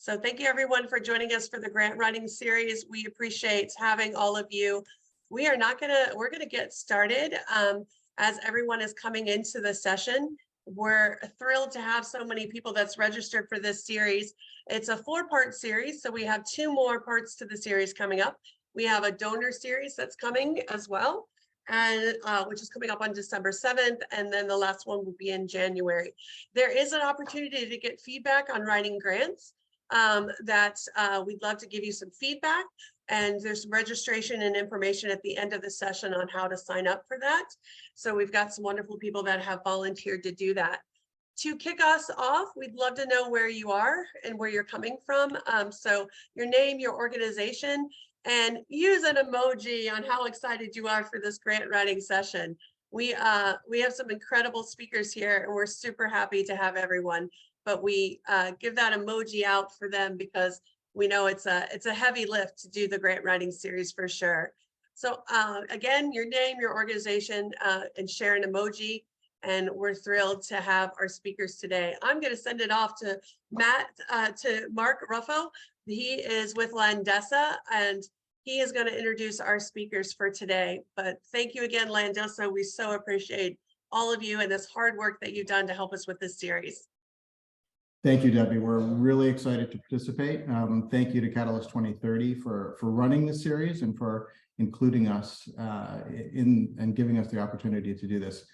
So thank you everyone for joining us for the grant writing series. We appreciate having all of you. We're gonna get started as everyone is coming into the session. We're thrilled to have so many people that's registered for this series. It's a 4-part series, so we have 2 more parts to the series coming up. We have a donor series that's coming as well, and which is coming up on December 7th, and then the last one will be in January. There is an opportunity to get feedback on writing grants that we'd love to give you some feedback, and there's some registration and information at the end of the session on how to sign up for that. So we've got some wonderful people that have volunteered to do that. To kick us off, we'd love to know where you are and where you're coming from. So your name, your organization, and use an emoji on how excited you are for this grant writing session. We have some incredible speakers here, and we're super happy to have everyone, but we give that emoji out for them because we know it's a heavy lift to do the grant writing series for sure. So again, your name, your organization, and share an emoji. And we're thrilled to have our speakers today. I'm going to send it off to Mark Ruffo. He is with Landesa, and he is going to introduce our speakers for today. But thank you again, Landesa. We so appreciate all of you and this hard work that you've done to help us with this series. Thank you, Debbie. We're really excited to participate. Thank you to Catalyst 2030 for running this series and for including us and giving us the opportunity to do this.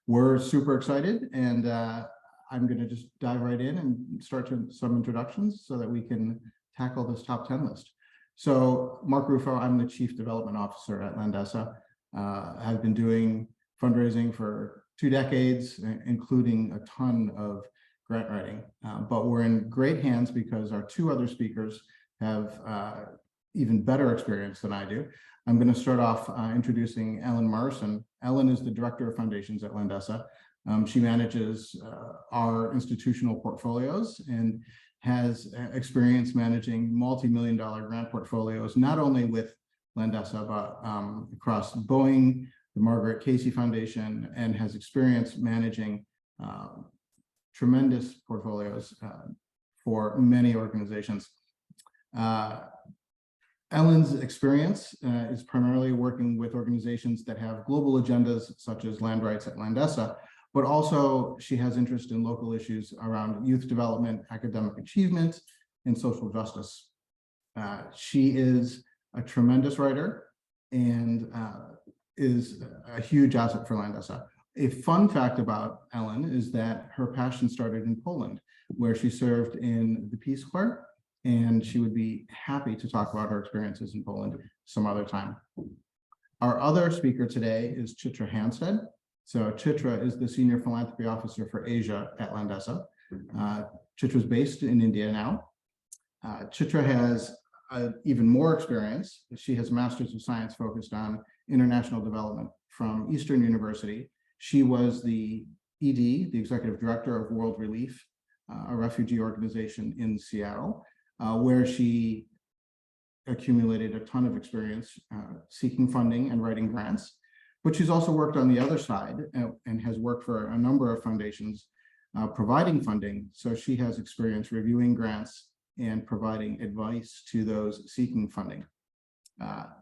We're super excited, and I'm going to just dive right in and start some introductions so that we can tackle this top 10 list. So Mark Ruffo, I'm the Chief Development Officer at Landesa. I've been doing fundraising for 2 decades, including a ton of grant writing, but we're in great hands because our 2 other speakers have even better experience than I do. I'm going to start off introducing Ellen Marson. Ellen is the Director of Foundations at Landesa. She manages our institutional portfolios and has experience managing multi-million-dollar grant portfolios, not only with Landesa, but across Boeing, the Margaret Casey Foundation, and has experience managing tremendous portfolios for many organizations. Ellen's experience is primarily working with organizations that have global agendas, such as land rights at Landesa, but also she has interest in local issues around youth development, academic achievement, and social justice. She is a tremendous writer and is a huge asset for Landesa. A fun fact about Ellen is that her passion started in Poland, where she served in the Peace Corps, and she would be happy to talk about her experiences in Poland some other time. Our other speaker today is Chitra Hanstad. So Chitra is the Senior Philanthropy Officer for Asia at Landesa. Chitra is based in India now. Chitra has even more experience. She has a Master's of Science focused on international development from Eastern University. She was the ED, the Executive Director of World Relief, a refugee organization in Seattle, where she accumulated a ton of experience seeking funding and writing grants. But she's also worked on the other side and has worked for a number of foundations providing funding. So she has experience reviewing grants and providing advice to those seeking funding.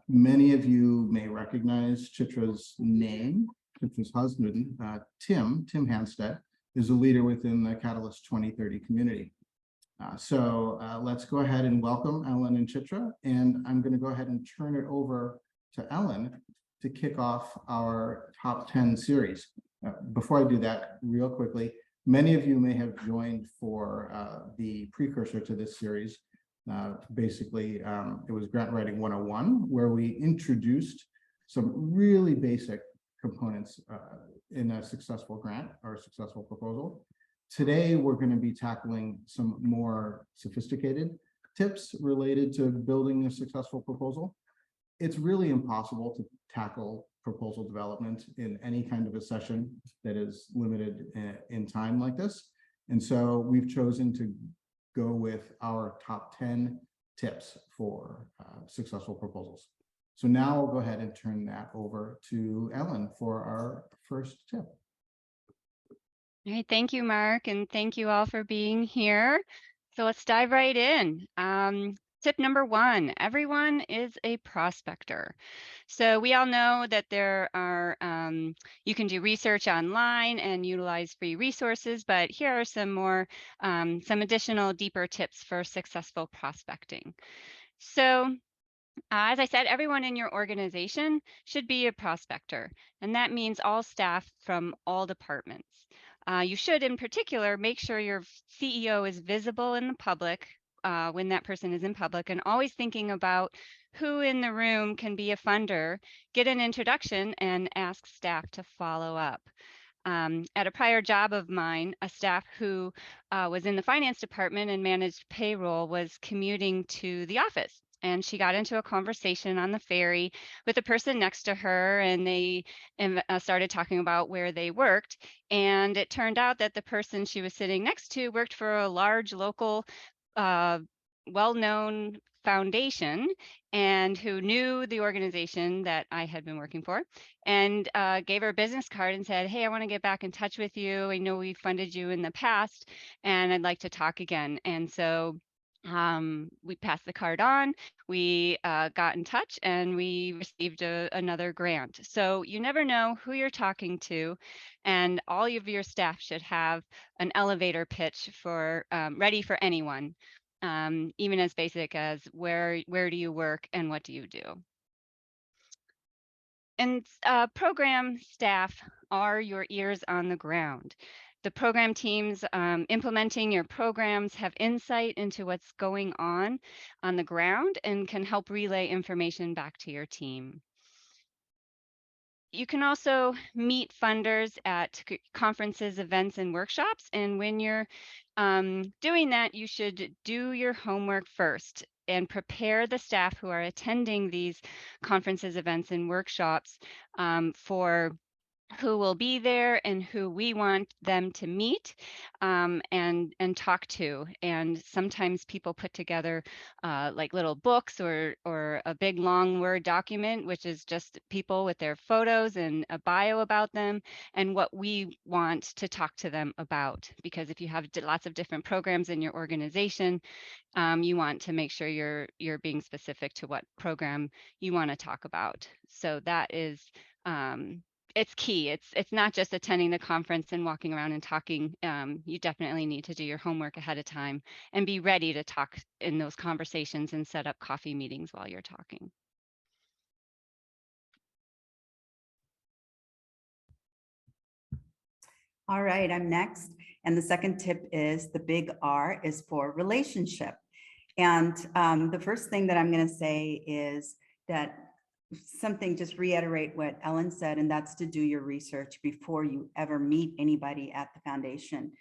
Many of you may recognize Chitra's name. Chitra's husband, Tim Hanstad, is a leader within the Catalyst 2030 community. So let's go ahead and welcome Ellen and Chitra, and I'm going to go ahead and turn it over to Ellen to kick off our top 10 series. Before I do that, real quickly, many of you may have joined for the precursor to this series. Basically, it was Grant Writing 101, where we introduced some really basic components in a successful grant or a successful proposal. Today, we're going to be tackling some more sophisticated tips related to building a successful proposal. It's really impossible to tackle proposal development in any kind of a session that is limited in time like this. And so we've chosen to go with our top 10 tips for successful proposals. So now I'll go ahead and turn that over to Ellen for our first tip. All right, thank you, Mark, and thank you all for being here. So let's dive right in. Tip number one, everyone is a prospector. So we all know that there are, you can do research online and utilize free resources, but here are some more, some additional deeper tips for successful prospecting. So as I said, everyone in your organization should be a prospector, and that means all staff from all departments. You should, in particular, make sure your CEO is visible in the public when that person is in public, and always thinking about who in the room can be a funder, get an introduction, and ask staff to follow up. At a prior job of mine, a staff who was in the finance department and managed payroll was commuting to the office. And she got into a conversation on the ferry with the person next to her, and they started talking about where they worked. And it turned out that the person she was sitting next to worked for a large local, well-known foundation, and who knew the organization that I had been working for, and gave her a business card and said, "Hey, I want to get back in touch with you. I know we funded you in the past, and I'd like to talk again." And so we passed the card on, we got in touch, and we received another grant. So you never know who you're talking to, and all of your staff should have an elevator pitch for ready for anyone, even as basic as where do you work and what do you do. And program staff are your ears on the ground. The program teams implementing your programs have insight into what's going on the ground and can help relay information back to your team. You can also meet funders at conferences, events, and workshops. And when you're doing that, you should do your homework first and prepare the staff who are attending these conferences, events, and workshops for who will be there and who we want them to meet and talk to. And sometimes people put together like little books or a big long Word document, which is just people with their photos and a bio about them and what we want to talk to them about. Because if you have lots of different programs in your organization, you want to make sure you're being specific to what program you want to talk about. So that is it's key. It's not just attending the conference and walking around and talking. You definitely need to do your homework ahead of time and be ready to talk in those conversations and set up coffee meetings while you're talking. All right, I'm next. And the second tip is the big R is for relationship. And the first thing that I'm going to say is that just reiterate what Ellen said, and that's to do your research before you ever meet anybody at the foundation.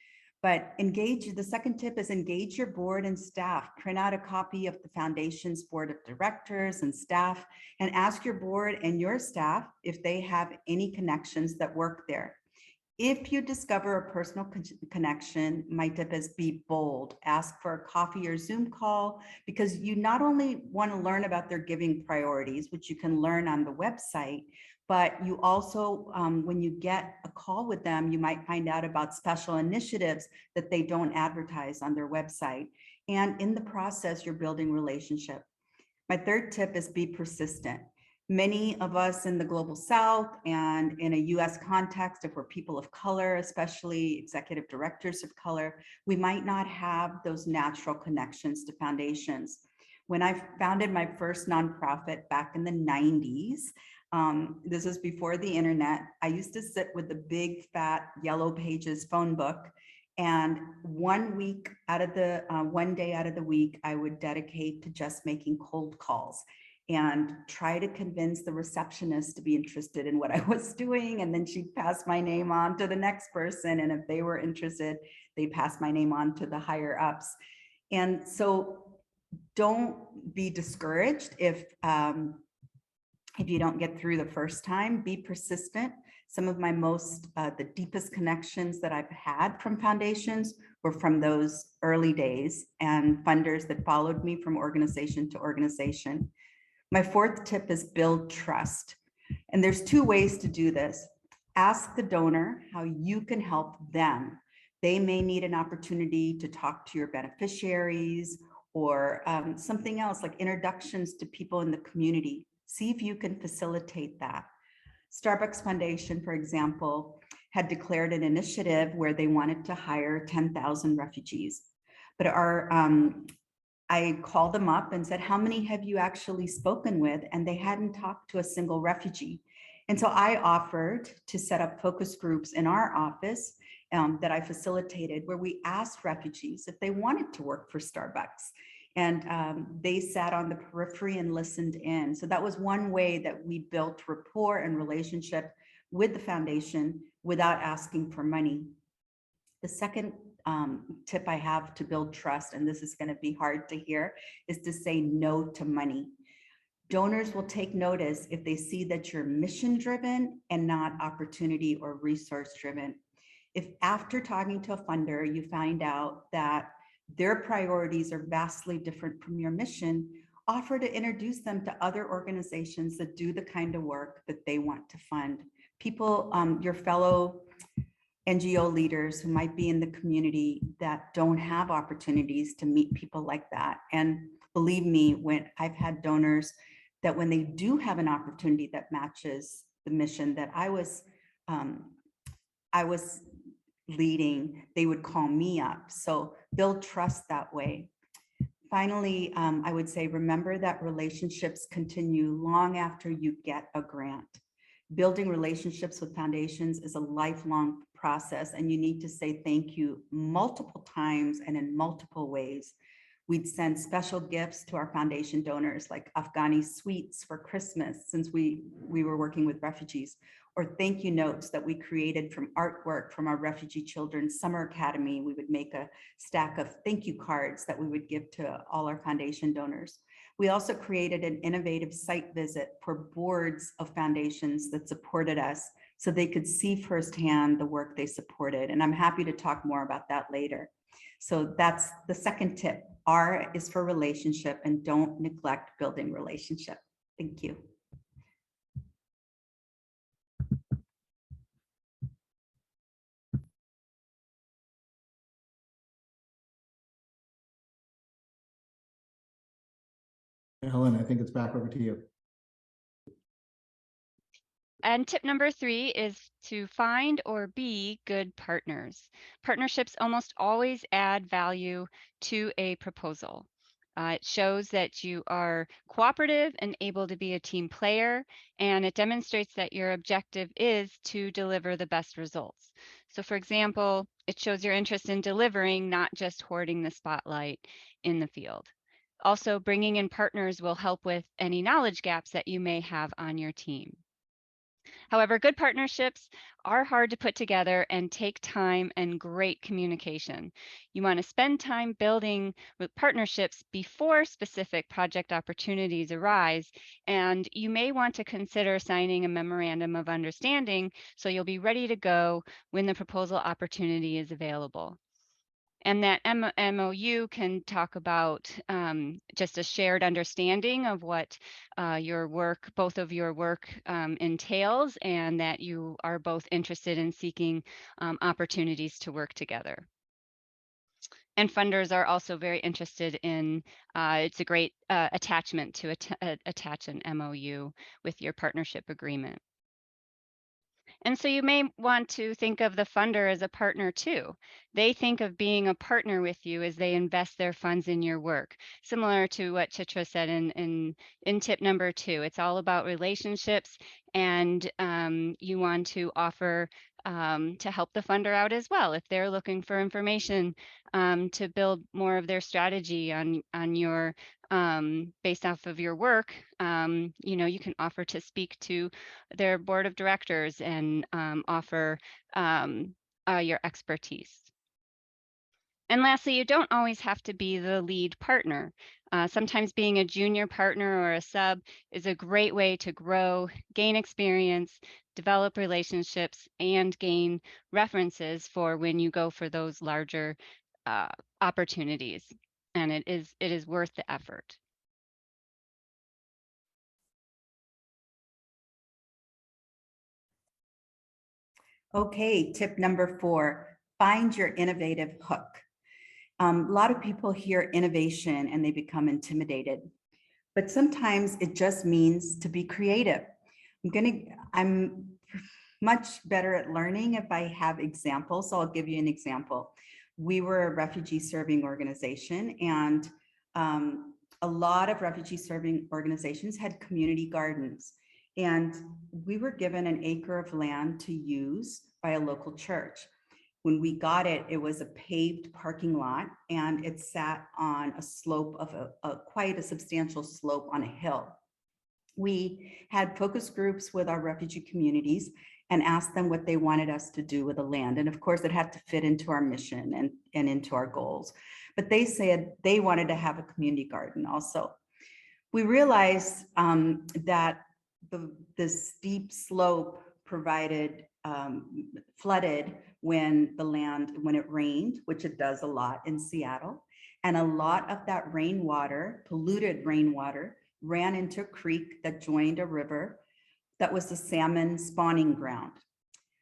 But the second tip is engage your board and staff. Print out a copy of the foundation's board of directors and staff, and ask your board and your staff if they have any connections that work there. If you discover a personal connection, my tip is be bold. Ask for a coffee or Zoom call, because you not only want to learn about their giving priorities, which you can learn on the website, but you also, when you get a call with them, you might find out about special initiatives that they don't advertise on their website. And in the process, you're building relationship. My third tip is be persistent. Many of us in the global South and in a US context, if we're people of color, especially executive directors of color, we might not have those natural connections to foundations. When I founded my first nonprofit back in the 90s, this was before the internet, I used to sit with the big fat yellow pages phone book, and one day out of the week, I would dedicate to just making cold calls and try to convince the receptionist to be interested in what I was doing. And then she'd pass my name on to the next person. And if they were interested, they passed my name on to the higher ups. And so don't be discouraged if you don't get through the first time. Be persistent. Some of my the deepest connections that I've had from foundations were from those early days and funders that followed me from organization to organization. My fourth tip is build trust. And there's two ways to do this. Ask the donor how you can help them. They may need an opportunity to talk to your beneficiaries or something else like introductions to people in the community. See if you can facilitate that. Starbucks Foundation, for example, had declared an initiative where they wanted to hire 10,000 refugees. But I called them up and said, how many have you actually spoken with? And they hadn't talked to a single refugee. And so I offered to set up focus groups in our office that I facilitated, where we asked refugees if they wanted to work for Starbucks. And they sat on the periphery and listened in. So that was one way that we built rapport and relationship with the foundation without asking for money. The second tip I have to build trust, and this is going to be hard to hear, is to say no to money. Donors will take notice if they see that you're mission driven and not opportunity or resource driven. If after talking to a funder, you find out that their priorities are vastly different from your mission, offer to introduce them to other organizations that do the kind of work that they want to fund. People, your fellow NGO leaders who might be in the community that don't have opportunities to meet people like that. And believe me, when I've had donors that when they do have an opportunity that matches the mission that I was leading, they would call me up. So build trust that way. Finally, I would say, remember that relationships continue long after you get a grant. Building relationships with foundations is a lifelong process, and you need to say thank you multiple times and in multiple ways. We'd send special gifts to our foundation donors, like Afghani sweets for Christmas, since we were working with refugees, or thank you notes that we created from artwork from our refugee children's summer academy. We would make a stack of thank you cards that we would give to all our foundation donors. We also created an innovative site visit for boards of foundations that supported us so they could see firsthand the work they supported. And I'm happy to talk more about that later. So that's the second tip. R is for relationship, and don't neglect building relationship. Thank you. Helen, I think it's back over to you. And tip number 3 is to find or be good partners. Partnerships almost always add value to a proposal. It shows that you are cooperative and able to be a team player, and it demonstrates that your objective is to deliver the best results. So for example, it shows your interest in delivering, not just hoarding the spotlight in the field. Also, bringing in partners will help with any knowledge gaps that you may have on your team. However, good partnerships are hard to put together and take time and great communication. You want to spend time building with partnerships before specific project opportunities arise, and you may want to consider signing a memorandum of understanding so you'll be ready to go when the proposal opportunity is available. And that MOU can talk about just a shared understanding of what your work, both of your work entails, and that you are both interested in seeking opportunities to work together. And funders are also very interested in, it's a great attachment to attach an MOU with your partnership agreement. And so you may want to think of the funder as a partner too. They think of being a partner with you as they invest their funds in your work, similar to what Chitra said in tip number 2. It's all about relationships, and you want to offer to help the funder out as well. If they're looking for information to build more of their strategy on your based off of your work, you can offer to speak to their board of directors and offer your expertise. And lastly, you don't always have to be the lead partner. Sometimes being a junior partner or a sub is a great way to grow, gain experience, develop relationships, and gain references for when you go for those larger opportunities. And it is worth the effort. Okay, tip number 4, find your innovative hook. A lot of people hear innovation and they become intimidated, but sometimes it just means to be creative. I'm much better at learning if I have examples, so I'll give you an example. We were a refugee serving organization, and a lot of refugee serving organizations had community gardens, and we were given an acre of land to use by a local church. When we got it, it was a paved parking lot, and it sat on a slope of quite a substantial slope on a hill. We had focus groups with our refugee communities and asked them what they wanted us to do with the land. And of course, it had to fit into our mission and into our goals. But they said they wanted to have a community garden also. We realized that this steep slope provided flooded when it rained, which it does a lot in Seattle. And a lot of that rainwater, polluted rainwater, ran into a creek that joined a river that was the salmon spawning ground.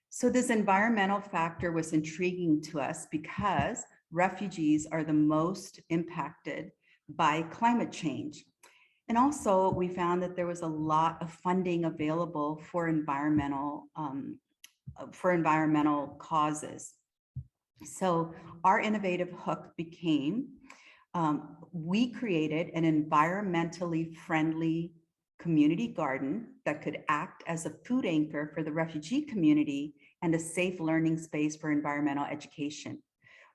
So this environmental factor was intriguing to us because refugees are the most impacted by climate change. And also we found that there was a lot of funding available for environmental causes. So our innovative hook became, we created an environmentally friendly community garden that could act as a food anchor for the refugee community and a safe learning space for environmental education.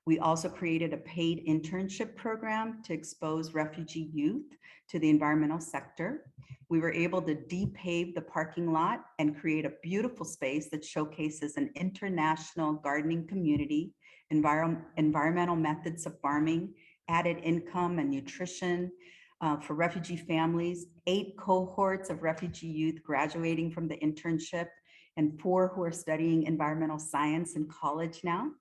We also created a paid internship program to expose refugee youth to the environmental sector. We were able to de-pave the parking lot and create a beautiful space that showcases an international gardening community, environmental methods of farming, added income and nutrition for refugee families, 8 cohorts of refugee youth graduating from the internship, and 4 who are studying environmental science in college now,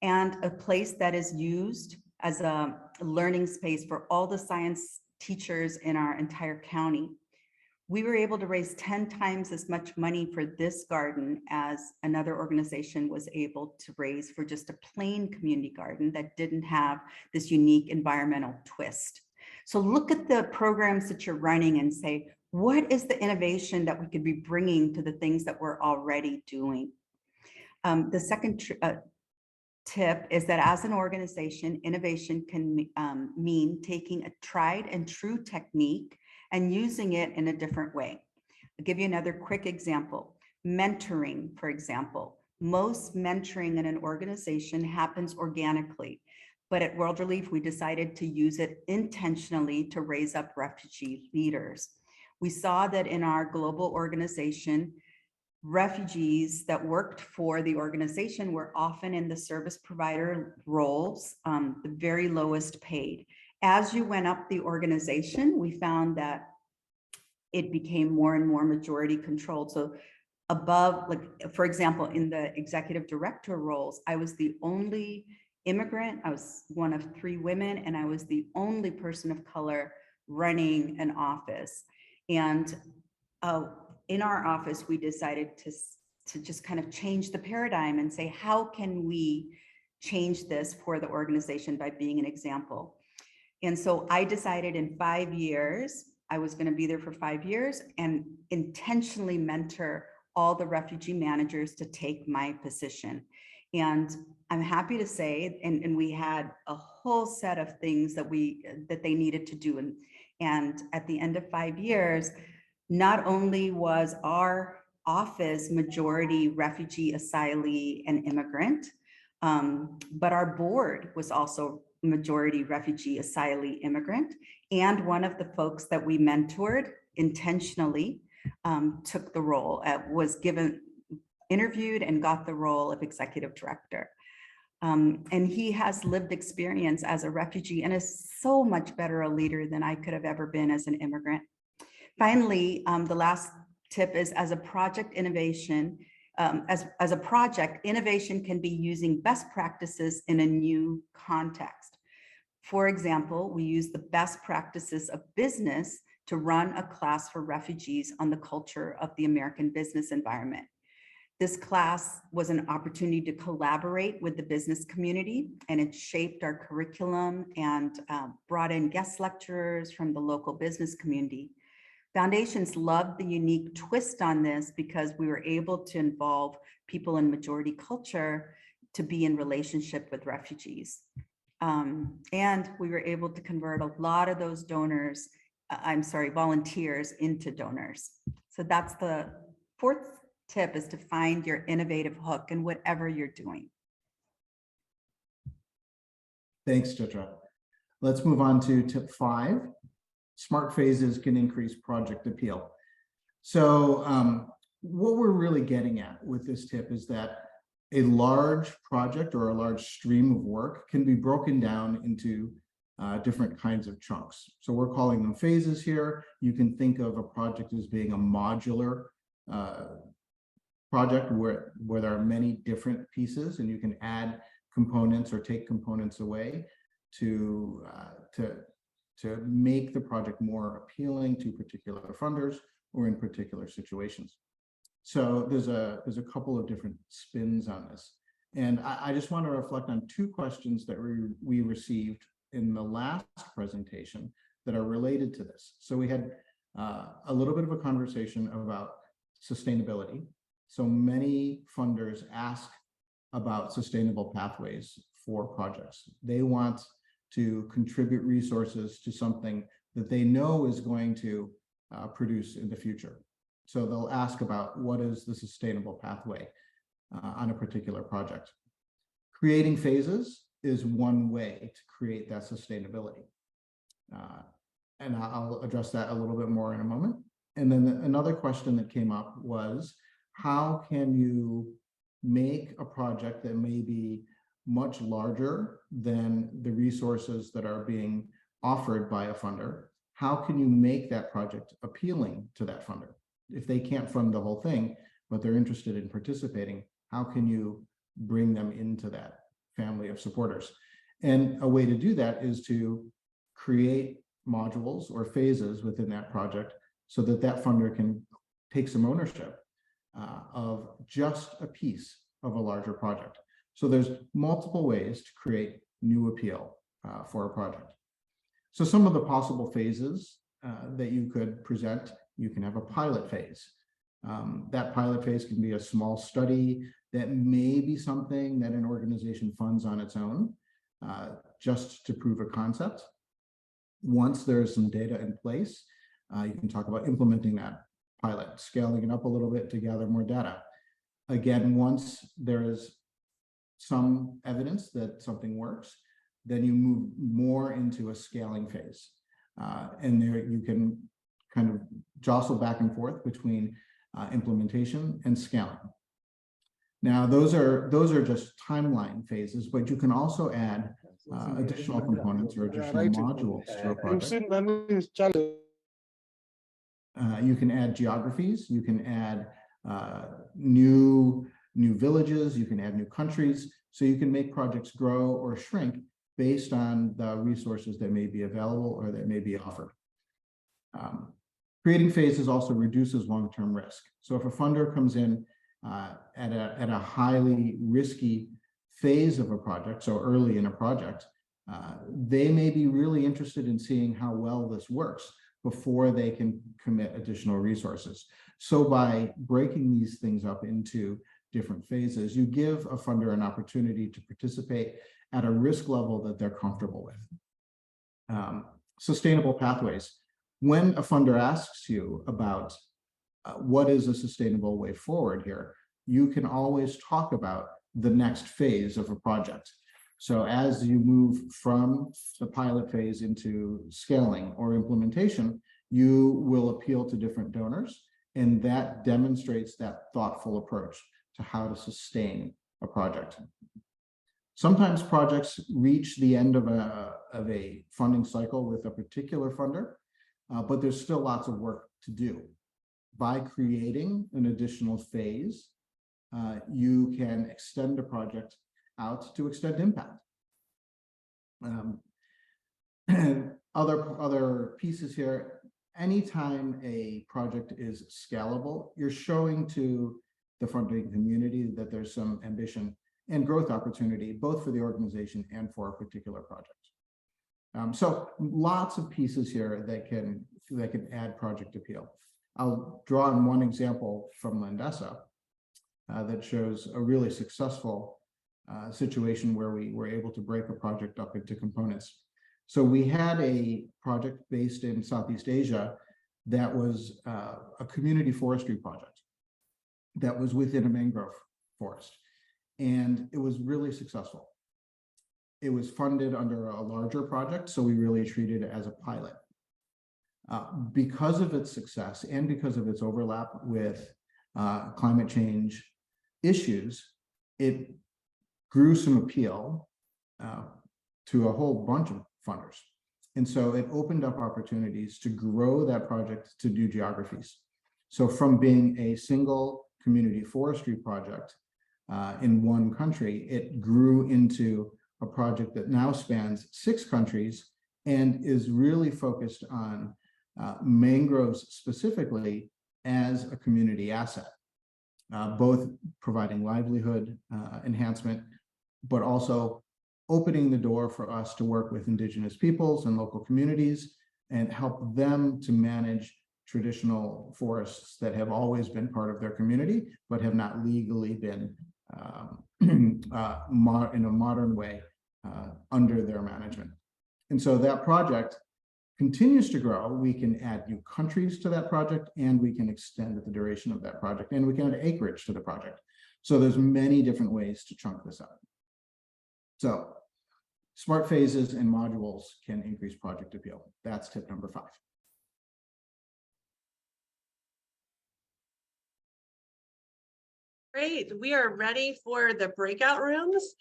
and a place that is used as a learning space for all the science teachers in our entire county. We were able to raise 10 times as much money for this garden as another organization was able to raise for just a plain community garden that didn't have this unique environmental twist. So look at the programs that you're running and say, what is the innovation that we could be bringing to the things that we're already doing? The second tip is that as an organization, innovation can mean taking a tried and true technique and using it in a different way. I'll give you another quick example. Mentoring, for example. Most mentoring in an organization happens organically, but at World Relief, we decided to use it intentionally to raise up refugee leaders. We saw that in our global organization, refugees that worked for the organization were often in the service provider roles, the very lowest paid. As you went up the organization, we found that it became more and more majority controlled. So above, like, for example, in the executive director roles, I was the only immigrant. I was one of 3 women, and I was the only person of color running an office. And in our office, we decided to just kind of change the paradigm and say, how can we change this for the organization by being an example? And so I decided in 5 years, I was going to be there for 5 years and intentionally mentor all the refugee managers to take my position. And I'm happy to say, and we had a whole set of things that they needed to do. And at the end of 5 years, not only was our office majority refugee, asylee, and immigrant, but our board was also majority refugee, asylee, immigrant. And one of the folks that we mentored intentionally took the role, was interviewed and got the role of executive director. And he has lived experience as a refugee and is so much better a leader than I could have ever been as an immigrant. Finally, the last tip is, as a project innovation, as a project, innovation can be using best practices in a new context. For example, we use the best practices of business to run a class for refugees on the culture of the American business environment. This class was an opportunity to collaborate with the business community, and it shaped our curriculum and brought in guest lecturers from the local business community. Foundations loved the unique twist on this because we were able to involve people in majority culture to be in relationship with refugees. And we were able to convert a lot of those volunteers into donors. So that's the fourth tip, is to find your innovative hook in whatever you're doing. Thanks, Chitra. Let's move on to tip 5. Smart phases can increase project appeal. So what we're really getting at with this tip is that a large project or a large stream of work can be broken down into different kinds of chunks. So we're calling them phases here. You can think of a project as being a modular project where there are many different pieces, and you can add components or take components away to make the project more appealing to particular funders or in particular situations. So there's a couple of different spins on this. And I just want to reflect on 2 questions that we received in the last presentation that are related to this. So we had a little bit of a conversation about sustainability. So many funders ask about sustainable pathways for projects. They want to contribute resources to something that they know is going to produce in the future. So they'll ask about what is the sustainable pathway on a particular project. Creating phases is one way to create that sustainability. And I'll address that a little bit more in a moment. And then another question that came up was, how can you make a project that may be much larger than the resources that are being offered by a funder? How can you make that project appealing to that funder? If they can't fund the whole thing, but they're interested in participating, how can you bring them into that family of supporters? And a way to do that is to create modules or phases within that project so that that funder can take some ownership of just a piece of a larger project. So there's multiple ways to create new appeal for a project. So some of the possible phases that you could present, you can have a pilot phase. That pilot phase can be a small study that may be something that an organization funds on its own, just to prove a concept. Once there is some data in place, you can talk about implementing that pilot, scaling it up a little bit to gather more data. Again, once there is some evidence that something works, then you move more into a scaling phase. And there you can kind of jostle back and forth between implementation and scaling. Now, those are just timeline phases, but you can also add additional components or additional modules to a project. You can add geographies, you can add new villages, you can add new countries, so you can make projects grow or shrink based on the resources that may be available or that may be offered. Creating phases also reduces long-term risk. So if a funder comes in at a highly risky phase of a project, so early in a project, they may be really interested in seeing how well this works before they can commit additional resources. So by breaking these things up into different phases, you give a funder an opportunity to participate at a risk level that they're comfortable with. Sustainable pathways. When a funder asks you about what is a sustainable way forward here, you can always talk about the next phase of a project. So as you move from the pilot phase into scaling or implementation, you will appeal to different donors, and that demonstrates that thoughtful approach to how to sustain a project. Sometimes projects reach the end of a funding cycle with a particular funder, but there's still lots of work to do. By creating an additional phase, you can extend a project out to extend impact. And other pieces here, anytime a project is scalable, you're showing to the funding community that there's some ambition and growth opportunity, both for the organization and for a particular project. So lots of pieces here that can add project appeal. I'll draw on one example from Landesa that shows a really successful situation where we were able to break a project up into components. So we had a project based in Southeast Asia that was a community forestry project that was within a mangrove forest. And it was really successful. It was funded under a larger project, so we really treated it as a pilot. Because of its success and because of its overlap with climate change issues, it grew some appeal to a whole bunch of funders. And so it opened up opportunities to grow that project to new geographies. So from being a single community forestry project in one country, it grew into a project that now spans 6 countries and is really focused on mangroves specifically as a community asset, both providing livelihood enhancement, but also opening the door for us to work with indigenous peoples and local communities and help them to manage traditional forests that have always been part of their community, but have not legally been in a modern way under their management. And so that project continues to grow. We can add new countries to that project, and we can extend the duration of that project, and we can add acreage to the project. So there's many different ways to chunk this up. So smart phases and modules can increase project appeal. That's tip number 5. Great. We are ready for the breakout rooms.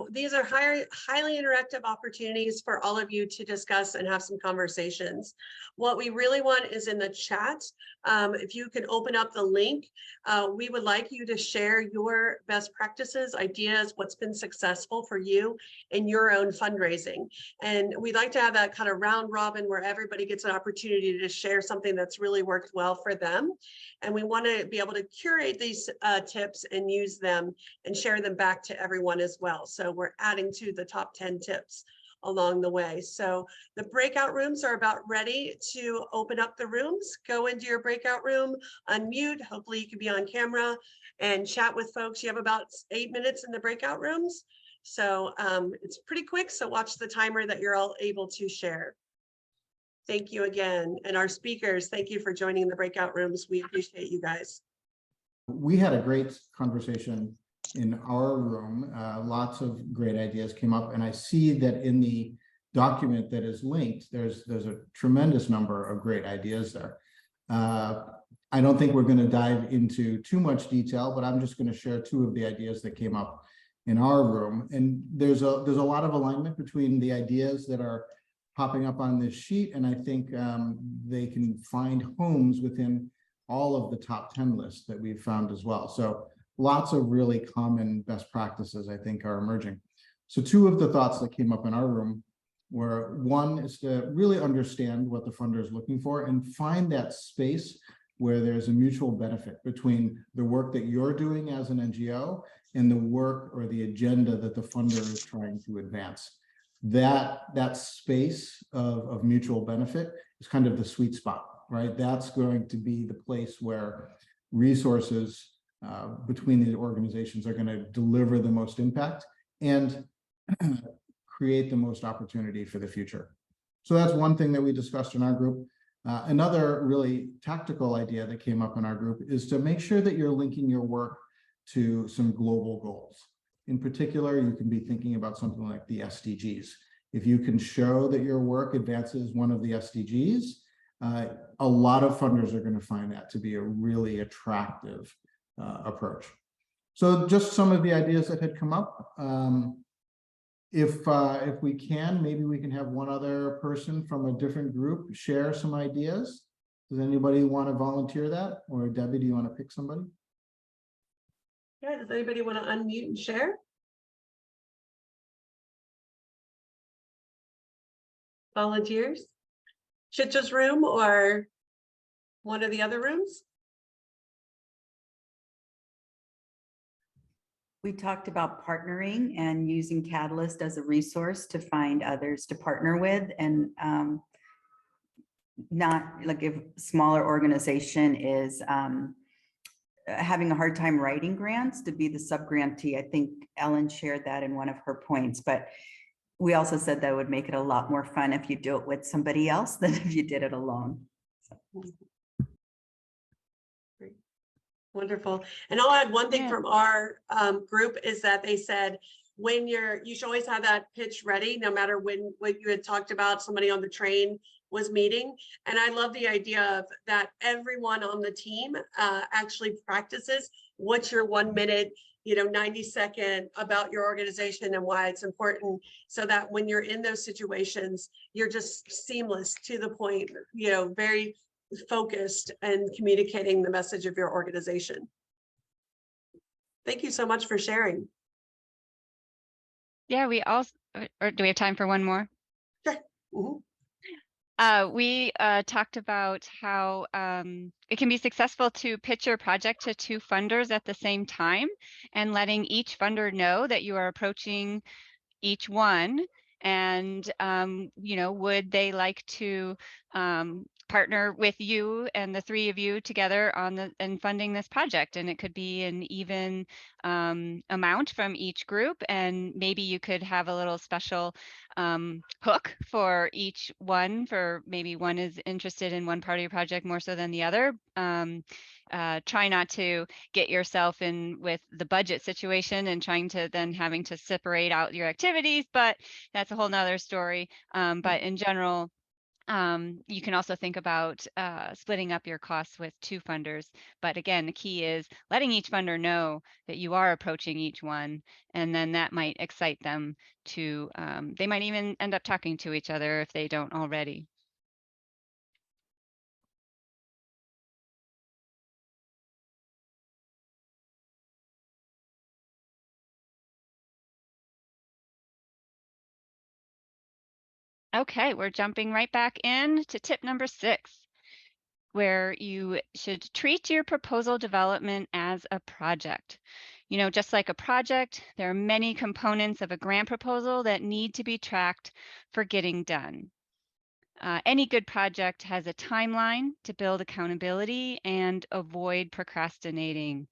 These are highly interactive opportunities for all of you to discuss and have some conversations. What we really want is in the chat. If you can open up the link, we would like you to share your best practices, ideas, what's been successful for you in your own fundraising. And we'd like to have that kind of round robin where everybody gets an opportunity to share something that's really worked well for them. And we want to be able to curate these tips and use them and share them back to everyone as well. So we're adding to the top 10 tips along the way. So the breakout rooms are about ready to open up the rooms. Go into your breakout room, unmute. Hopefully you can be on camera and chat with folks. You have about 8 minutes in the breakout rooms. So it's pretty quick. So watch the timer that you're all able to share. Thank you again. And our speakers, thank you for joining the breakout rooms. We appreciate you guys. We had a great conversation in our room. Lots of great ideas came up, and I see that in the document that is linked, there's a tremendous number of great ideas there. I don't think we're going to dive into too much detail, but I'm just going to share 2 of the ideas that came up in our room. And there's a lot of alignment between the ideas that are popping up on this sheet, and I think they can find homes within all of the top 10 lists that we've found as well. So lots of really common best practices, I think, are emerging. So 2 of the thoughts that came up in our room were, one is to really understand what the funder is looking for and find that space where there's a mutual benefit between the work that you're doing as an NGO and the work or the agenda that the funder is trying to advance. That space of mutual benefit is kind of the sweet spot, right? That's going to be the place where resources between the organizations are going to deliver the most impact and create the most opportunity for the future. So that's one thing that we discussed in our group. Another really tactical idea that came up in our group is to make sure that you're linking your work to some global goals. In particular, you can be thinking about something like the SDGs. If you can show that your work advances one of the SDGs, a lot of funders are going to find that to be a really attractive approach. So just some of the ideas that had come up. If we can, maybe we can have one other person from a different group share some ideas. Does anybody want to volunteer that? Or Debbie, do you want to pick somebody? Yeah, does anybody want to unmute and share? Volunteers? Chitra's room or one of the other rooms? We talked about partnering and using Catalyst as a resource to find others to partner with, and not like if smaller organization is having a hard time writing grants, to be the sub-grantee. I think Ellen shared that in one of her points, but we also said that would make it a lot more fun if you do it with somebody else than if you did it alone. So. Great. Wonderful. And I'll add one thing Yeah. from our group is that they said, when you should always have that pitch ready, no matter when you had talked about somebody on the train was meeting. And I love the idea of that everyone on the team actually practices what's your 1 minute, 90-second about your organization and why it's important, so that when you're in those situations, you're just seamless, to the point, very focused and communicating the message of your organization. Thank you so much for sharing. Yeah, we also, or do we have time for one more? Sure. Mhm. We talked about how it can be successful to pitch your project to 2 funders at the same time, and letting each funder know that you are approaching each one, and would they like to partner with you and the 3 of you together and funding this project. And it could be an even amount from each group, and maybe you could have a little special hook for each one, for maybe one is interested in one part of your project more so than the other. Try not to get yourself in with the budget situation and trying to then having to separate out your activities, but that's a whole nother story. But in general, you can also think about splitting up your costs with 2 funders. But again, the key is letting each funder know that you are approaching each one, and then that might excite them to, they might even end up talking to each other if they don't already. Okay, we're jumping right back in to tip number 6, where you should treat your proposal development as a project. Just like a project, there are many components of a grant proposal that need to be tracked for getting done. Any good project has a timeline to build accountability and avoid procrastinating.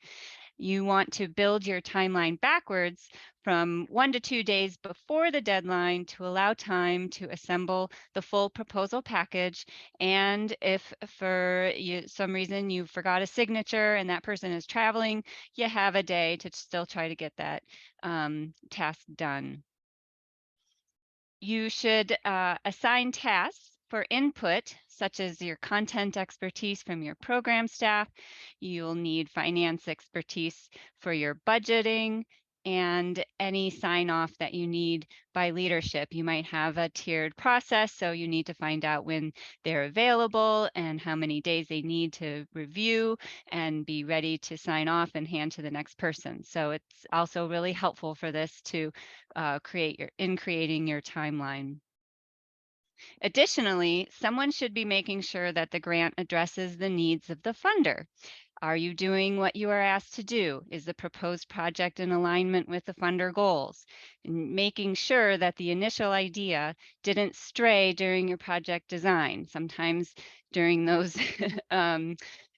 You want to build your timeline backwards from 1 to 2 days before the deadline to allow time to assemble the full proposal package. And if for some reason you forgot a signature and that person is traveling, you have a day to still try to get that task done. You should assign tasks for input, such as your content expertise from your program staff. You'll need finance expertise for your budgeting, and any sign off that you need by leadership. You might have a tiered process, so you need to find out when they're available and how many days they need to review and be ready to sign off and hand to the next person. So it's also really helpful for this to creating your timeline. Additionally, someone should be making sure that the grant addresses the needs of the funder. Are you doing what you are asked to do? Is the proposed project in alignment with the funder goals? And making sure that the initial idea didn't stray during your project design. Sometimes during those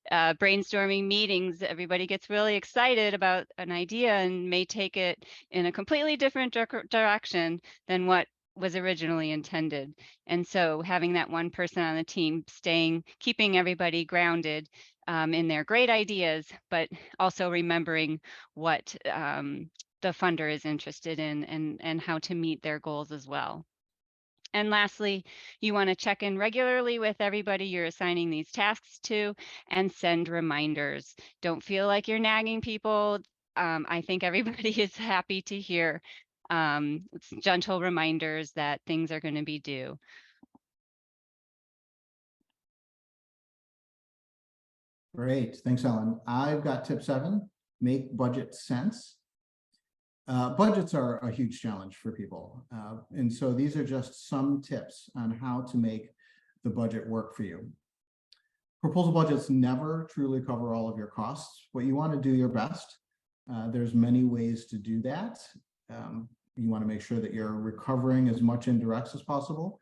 brainstorming meetings, everybody gets really excited about an idea and may take it in a completely different direction than what was originally intended. And so having that one person on the team keeping everybody grounded in their great ideas, but also remembering what the funder is interested in, and how to meet their goals as well. And lastly, you want to check in regularly with everybody you're assigning these tasks to and send reminders. Don't feel like you're nagging people. I think everybody is happy to hear gentle reminders that things are going to be due. Great, thanks, Ellen. I've got tip 7, make budget sense. Budgets are a huge challenge for people. And so these are just some tips on how to make the budget work for you. Proposal budgets never truly cover all of your costs, but you want to do your best There's many ways to do that. You want to make sure that you're recovering as much indirects as possible.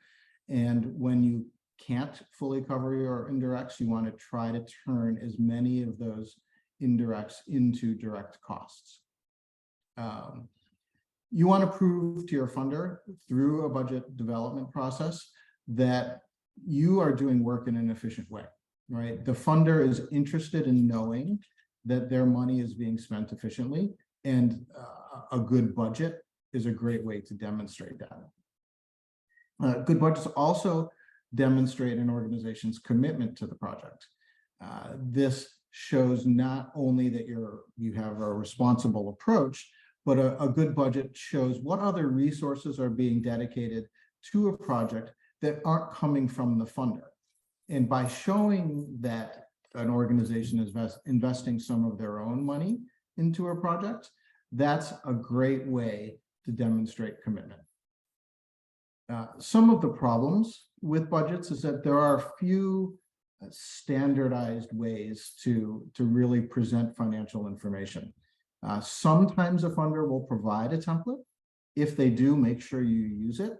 And when you can't fully cover your indirects, you want to try to turn as many of those indirects into direct costs. You want to prove to your funder through a budget development process that you are doing work in an efficient way, right? The funder is interested in knowing that their money is being spent efficiently, and a good budget is a great way to demonstrate that. Good budgets also demonstrate an organization's commitment to the project. This shows not only that you have a responsible approach, but a good budget shows what other resources are being dedicated to a project that aren't coming from the funder. And by showing that an organization is investing some of their own money into a project, that's a great way to demonstrate commitment. Some of the problems with budgets is that there are few standardized ways to really present financial information. Sometimes a funder will provide a template. If they do, make sure you use it.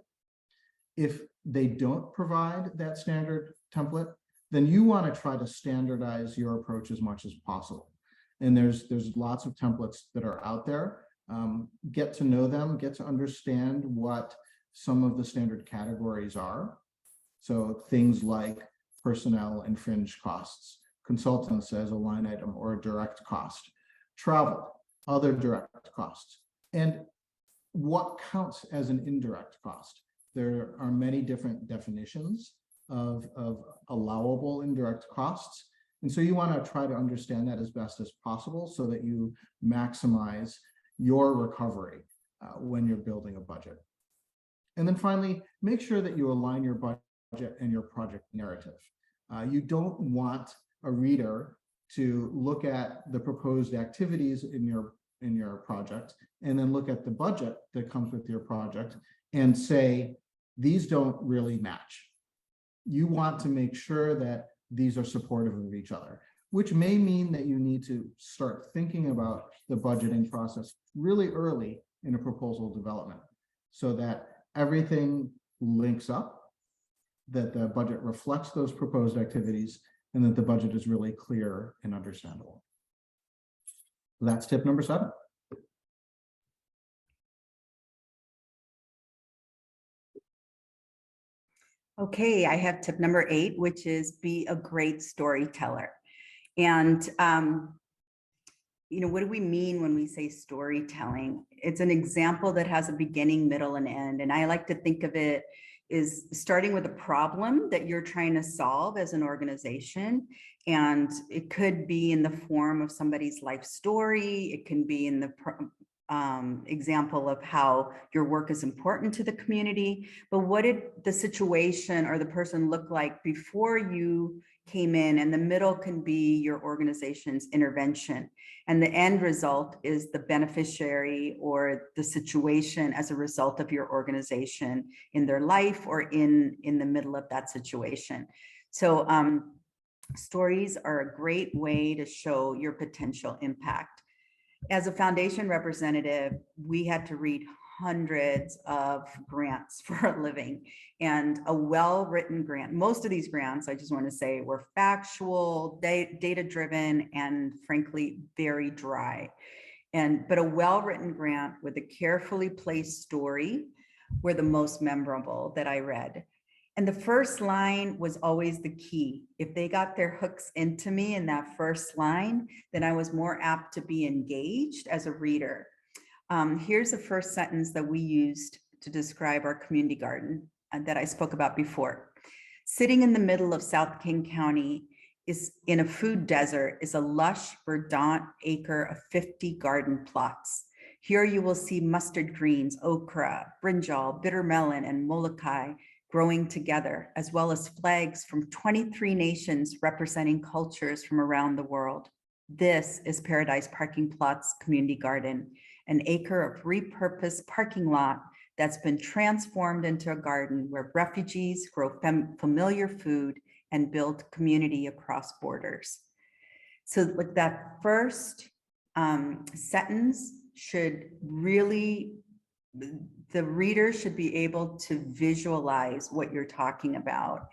If they don't provide that standard template, then you want to try to standardize your approach as much as possible. And there's lots of templates that are out there. Get to know them, get to understand what some of the standard categories are. So things like personnel and fringe costs, consultants as a line item or a direct cost, travel, other direct costs, and what counts as an indirect cost. There are many different definitions of allowable indirect costs. And so you want to try to understand that as best as possible so that you maximize your recovery when you're building a budget. And then finally, make sure that you align your budget and your project narrative. You don't want a reader to look at the proposed activities in your project and then look at the budget that comes with your project and say, these don't really match. You want to make sure that these are supportive of each other, which may mean that you need to start thinking about the budgeting process really early in a proposal development so that everything links up, that the budget reflects those proposed activities, and that the budget is really clear and understandable. That's tip number 7. Okay, I have tip number 8, which is be a great storyteller. And what do we mean when we say storytelling? It's an example that has a beginning, middle, and end. And I like to think of it as starting with a problem that you're trying to solve as an organization. And it could be in the form of somebody's life story. It can be in the example of how your work is important to the community. But what did the situation or the person look like before you came in? And the middle can be your organization's intervention. And the end result is the beneficiary or the situation as a result of your organization in their life or in the middle of that situation. So stories are a great way to show your potential impact. As a foundation representative, we had to read hundreds of grants for a living, and a well-written grant. Most of these grants, I just want to say, were factual, data-driven, and frankly, very dry. But a well-written grant with a carefully placed story were the most memorable that I read. And the first line was always the key. If they got their hooks into me in that first line, then I was more apt to be engaged as a reader. Here's the first sentence that we used to describe our community garden that I spoke about before. Sitting in the middle of South King County is in a food desert is a lush, verdant acre of 50 garden plots. Here you will see mustard greens, okra, brinjal, bitter melon, and molokai growing together, as well as flags from 23 nations representing cultures from around the world. This is Paradise Parking Plot's community garden, an acre of repurposed parking lot that's been transformed into a garden where refugees grow familiar food and build community across borders. So like that first sentence should really, the reader should be able to visualize what you're talking about.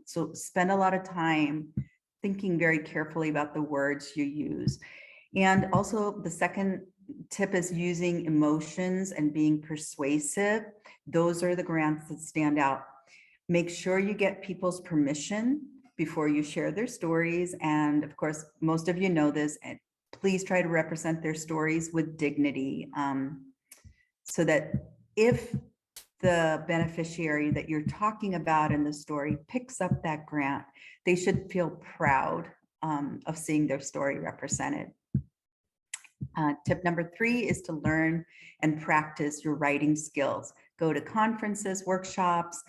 So spend a lot of time thinking very carefully about the words you use. And also the second tip is using emotions and being persuasive. Those are the grants that stand out. Make sure you get people's permission before you share their stories. And of course, most of you know this, and please try to represent their stories with dignity, so that if the beneficiary that you're talking about in the story picks up that grant, they should feel proud of seeing their story represented. Tip number 3 is to learn and practice your writing skills. Go to conferences, workshops.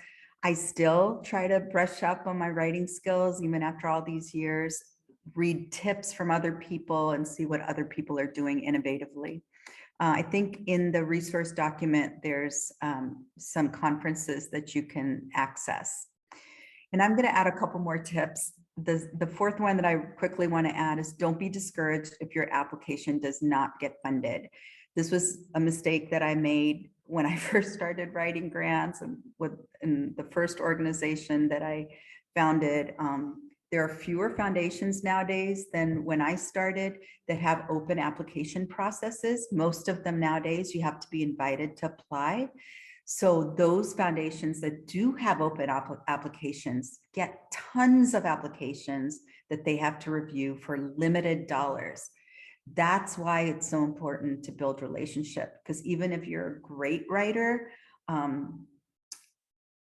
I still try to brush up on my writing skills, even after all these years. Read tips from other people and see what other people are doing innovatively. I think in the resource document, there's some conferences that you can access. And I'm going to add a couple more tips. The fourth one that I quickly want to add is don't be discouraged if your application does not get funded. This was a mistake that I made when I first started writing grants, and in the first organization that I founded. There are fewer foundations nowadays than when I started that have open application processes. Most of them nowadays, you have to be invited to apply. So those foundations that do have open applications get tons of applications that they have to review for limited dollars. That's why it's so important to build relationship, because even if you're a great writer,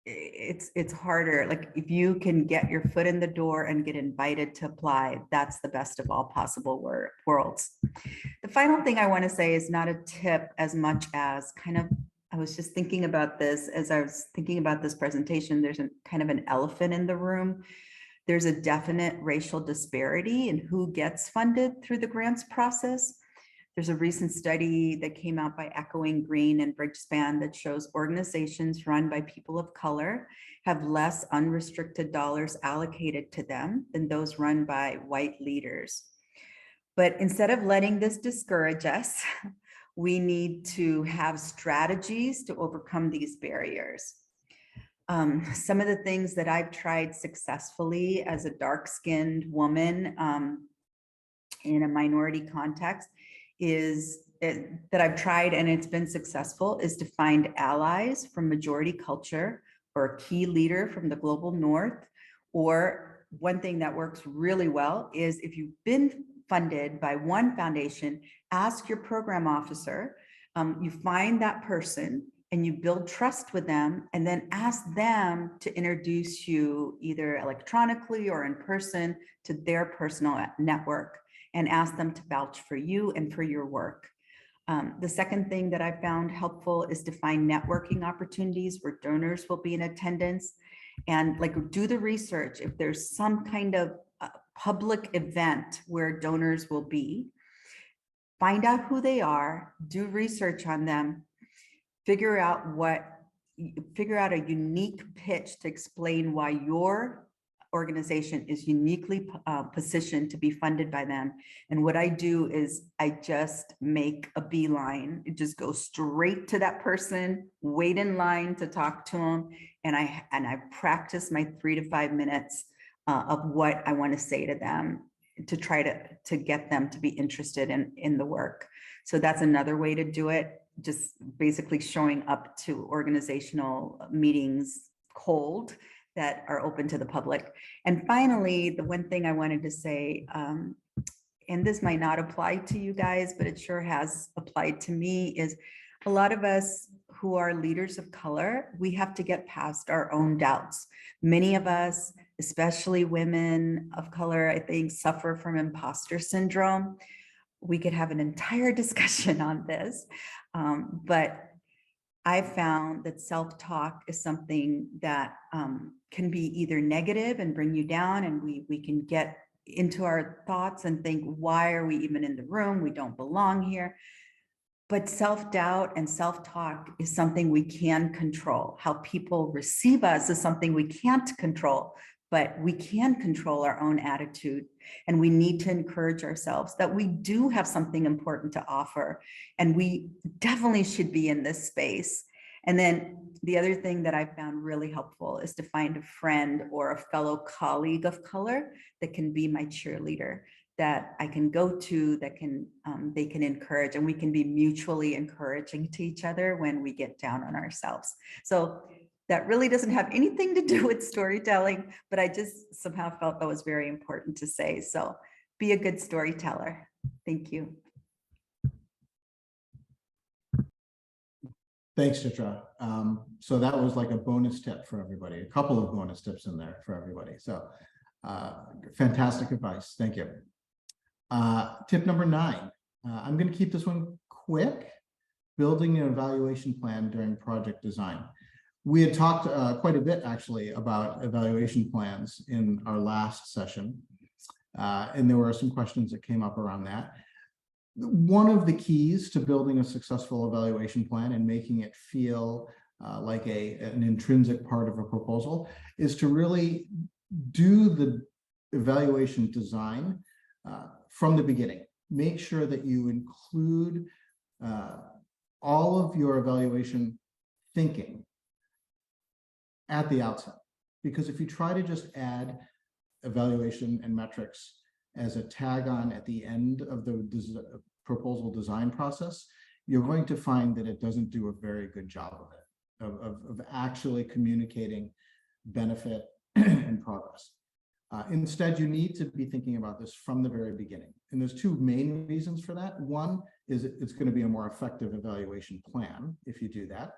it's harder. Like if you can get your foot in the door and get invited to apply, that's the best of all possible worlds. The final thing I want to say is not a tip as much as kind of, I was just thinking about this as I was thinking about this presentation. There's a kind of an elephant in the room. There's a definite racial disparity in who gets funded through the grants process. There's a recent study that came out by Echoing Green and Bridgespan that shows organizations run by people of color have less unrestricted dollars allocated to them than those run by white leaders. But instead of letting this discourage us, we need to have strategies to overcome these barriers. Some of the things that I've tried successfully as a dark-skinned woman in a minority context that I've tried and it's been successful is to find allies from majority culture or a key leader from the global north. Or one thing that works really well is if you've been funded by one foundation, ask your program officer, you find that person and you build trust with them, and then ask them to introduce you either electronically or in person to their personal network, and ask them to vouch for you and for your work. The second thing that I found helpful is to find networking opportunities where donors will be in attendance, and like do the research. If there's some kind of public event where donors will be, find out who they are, do research on them, figure out a unique pitch to explain why your organization is uniquely positioned to be funded by them. And what I do is I just make a beeline. It just goes straight to that person, wait in line to talk to them. And I practice my 3 to 5 minutes of what I want to say to them to try to get them to be interested in the work. So that's another way to do it. Just basically showing up to organizational meetings cold that are open to the public. And finally, the one thing I wanted to say, and this might not apply to you guys, but it sure has applied to me, is a lot of us who are leaders of color, we have to get past our own doubts. Many of us, especially women of color, I think, suffer from imposter syndrome. We could have an entire discussion on this, but I found that self-talk is something that can be either negative and bring you down, and we can get into our thoughts and think, why are we even in the room? We don't belong here. But self-doubt and self-talk is something we can control. How people receive us is something we can't control, but we can control our own attitude, and we need to encourage ourselves that we do have something important to offer, and we definitely should be in this space. And then the other thing that I found really helpful is to find a friend or a fellow colleague of color that can be my cheerleader, that I can go to, that can they can encourage, and we can be mutually encouraging to each other when we get down on ourselves. So that really doesn't have anything to do with storytelling, but I just somehow felt that was very important to say. So be a good storyteller. Thank you. Thanks, Chitra. So that was like a bonus tip for everybody, a couple of bonus tips in there for everybody. So fantastic advice. Thank you. Tip number 9. I'm going to keep this one quick. Building an evaluation plan during project design. We had talked quite a bit actually about evaluation plans in our last session, and there were some questions that came up around that. One of the keys to building a successful evaluation plan and making it feel like an intrinsic part of a proposal is to really do the evaluation design from the beginning. Make sure that you include all of your evaluation thinking at the outset, because if you try to just add evaluation and metrics as a tag on at the end of the proposal design process, you're going to find that it doesn't do a very good job of it, of actually communicating benefit and progress. Instead, you need to be thinking about this from the very beginning. And there's 2 main reasons for that. One is it's going to be a more effective evaluation plan if you do that.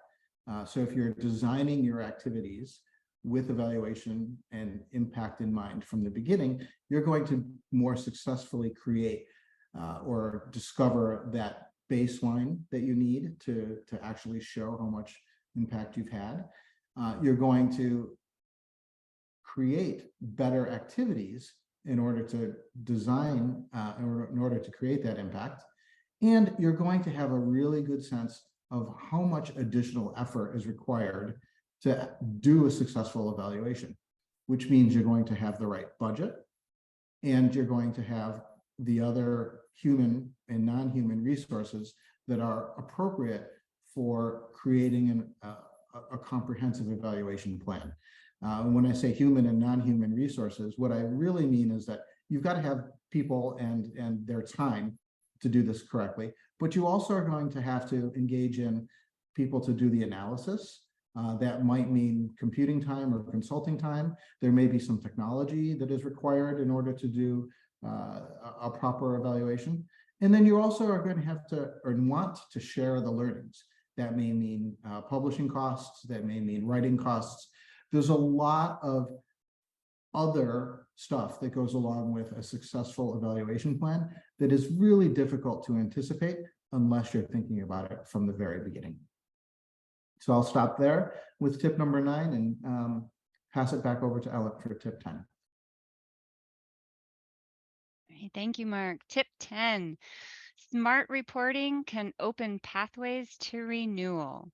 So if you're designing your activities with evaluation and impact in mind from the beginning, you're going to more successfully create or discover that baseline that you need to actually show how much impact you've had. You're going to create better activities in order to design, or in order to create that impact. And you're going to have a really good sense of how much additional effort is required to do a successful evaluation, which means you're going to have the right budget, and you're going to have the other human and non-human resources that are appropriate for creating a comprehensive evaluation plan. When I say human and non-human resources, what I really mean is that you've got to have people and their time to do this correctly, but you also are going to have to engage in people to do the analysis. That might mean computing time or consulting time. There may be some technology that is required in order to do a proper evaluation. And then you also are going to have to or want to share the learnings. That may mean publishing costs, that may mean writing costs. There's a lot of other stuff that goes along with a successful evaluation plan that is really difficult to anticipate unless you're thinking about it from the very beginning. So I'll stop there with tip number 9 and pass it back over to Ellen for tip 10. Thank you, Mark. Tip 10, smart reporting can open pathways to renewal.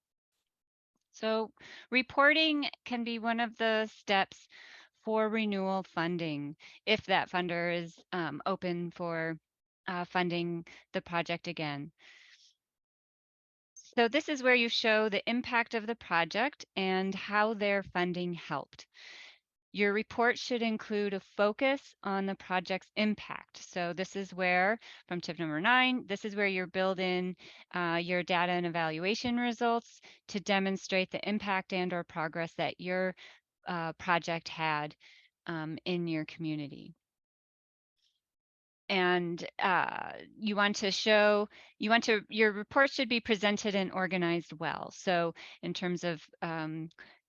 So reporting can be one of the steps for renewal funding if that funder is open for funding the project again. So this is where you show the impact of the project and how their funding helped. Your report should include a focus on the project's impact. So this is where, from tip number 9, this is where you're building your data and evaluation results to demonstrate the impact and or progress that your project had in your community. And you want to show, your report should be presented and organized well. So in terms of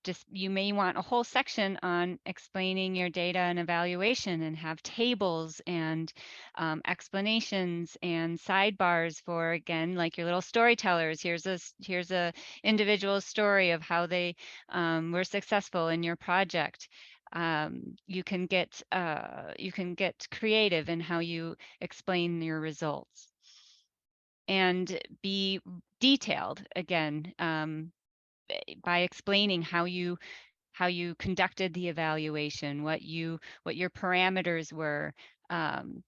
just, you may want a whole section on explaining your data and evaluation and have tables and explanations and sidebars for, again, like your little storytellers. Here's a individual story of how they were successful in your project. You can get creative in how you explain your results and be detailed again by explaining how you how you conducted the evaluation, what your parameters were.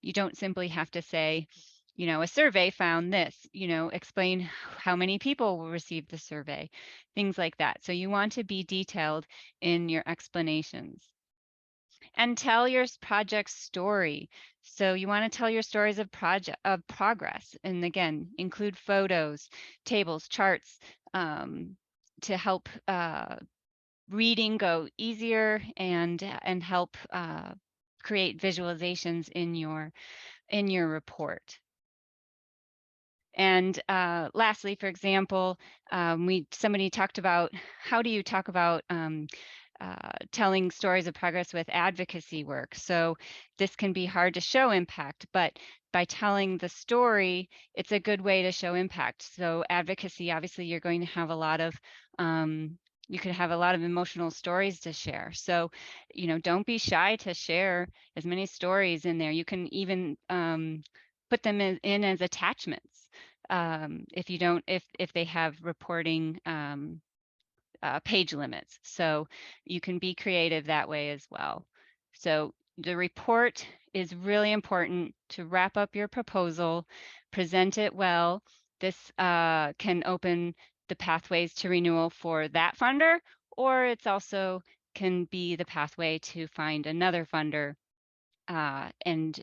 You don't simply have to say, a survey found this, explain how many people received the survey, things like that. So you want to be detailed in your explanations. And tell your project story. So you want to tell your stories of progress. And again, include photos, tables, charts, to help reading go easier and help create visualizations in your report. And lastly, for example, somebody talked about how do you talk about telling stories of progress with advocacy work. So this can be hard to show impact, but by telling the story, it's a good way to show impact. So advocacy, obviously, you're going to have a lot of you could have a lot of emotional stories to share. So, don't be shy to share as many stories in there. You can even put them in as attachments if they have reporting page limits. So you can be creative that way as well. So the report is really important to wrap up your proposal, present it well. This can open the pathways to renewal for that funder, or it's also can be the pathway to find another funder and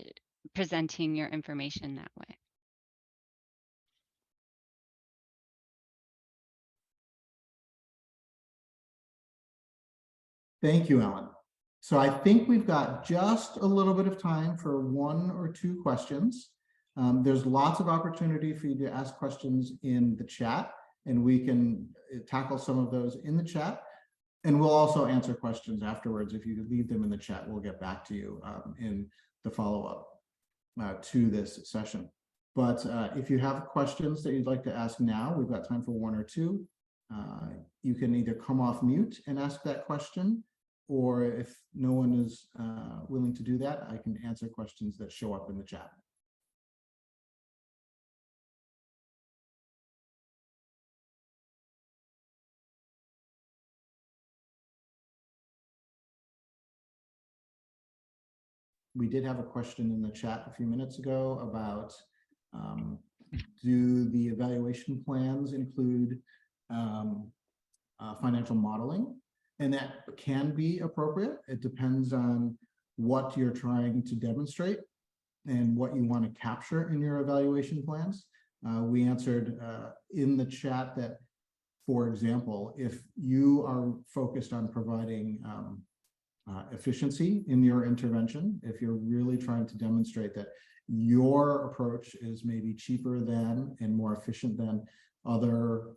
presenting your information that way. Thank you, Ellen. So I think we've got just a little bit of time for 1 or 2 questions. There's lots of opportunity for you to ask questions in the chat, and we can tackle some of those in the chat. And we'll also answer questions afterwards. If you leave them in the chat, we'll get back to you in the follow-up to this session. But if you have questions that you'd like to ask now, we've got time for 1 or 2. You can either come off mute and ask that question, or if no one is willing to do that, I can answer questions that show up in the chat. We did have a question in the chat a few minutes ago about do the evaluation plans include financial modeling? And that can be appropriate. It depends on what you're trying to demonstrate and what you want to capture in your evaluation plans. We answered in the chat that, for example, if you are focused on providing efficiency in your intervention, if you're really trying to demonstrate that your approach is maybe cheaper than and more efficient than other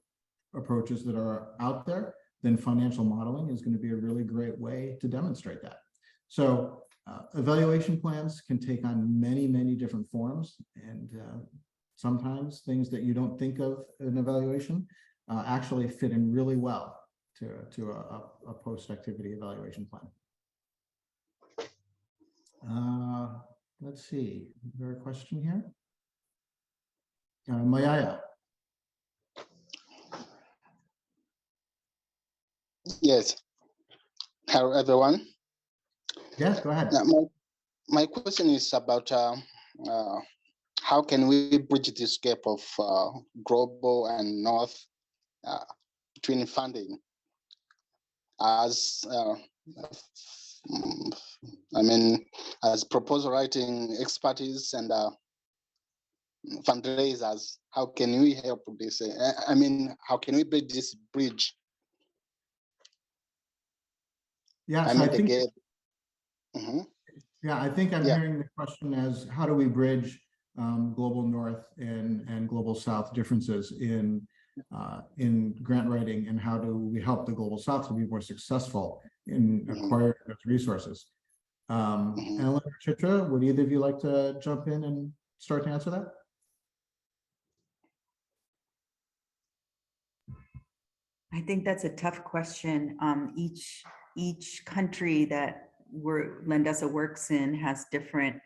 approaches that are out there, then financial modeling is going to be a really great way to demonstrate that. So evaluation plans can take on many, many different forms, and sometimes things that you don't think of in evaluation actually fit in really well to a post-activity evaluation plan. Let's see, is there a question here? Mayaya. Yes. Hello, everyone. Yes, go ahead. My question is about how can we bridge this gap of global and North between funding as as proposal writing expertise and fundraisers. How can we help this? How can we build this bridge? Yeah, so I think, I think I'm hearing the question as how do we bridge global North and global South differences in grant writing, and how do we help the global South to be more successful in acquiring those resources? Ellen or Chitra, would either of you like to jump in and start to answer that? I think that's a tough question. Each country that Landesa works in has different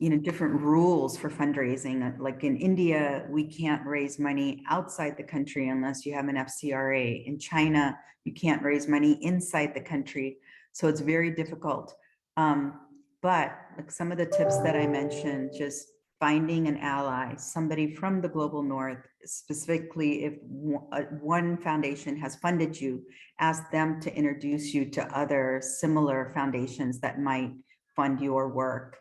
different rules for fundraising. Like in India, we can't raise money outside the country unless you have an FCRA. In China, you can't raise money inside the country. So it's very difficult. But like some of the tips that I mentioned, just finding an ally, somebody from the global north, specifically if one foundation has funded you, ask them to introduce you to other similar foundations that might fund your work.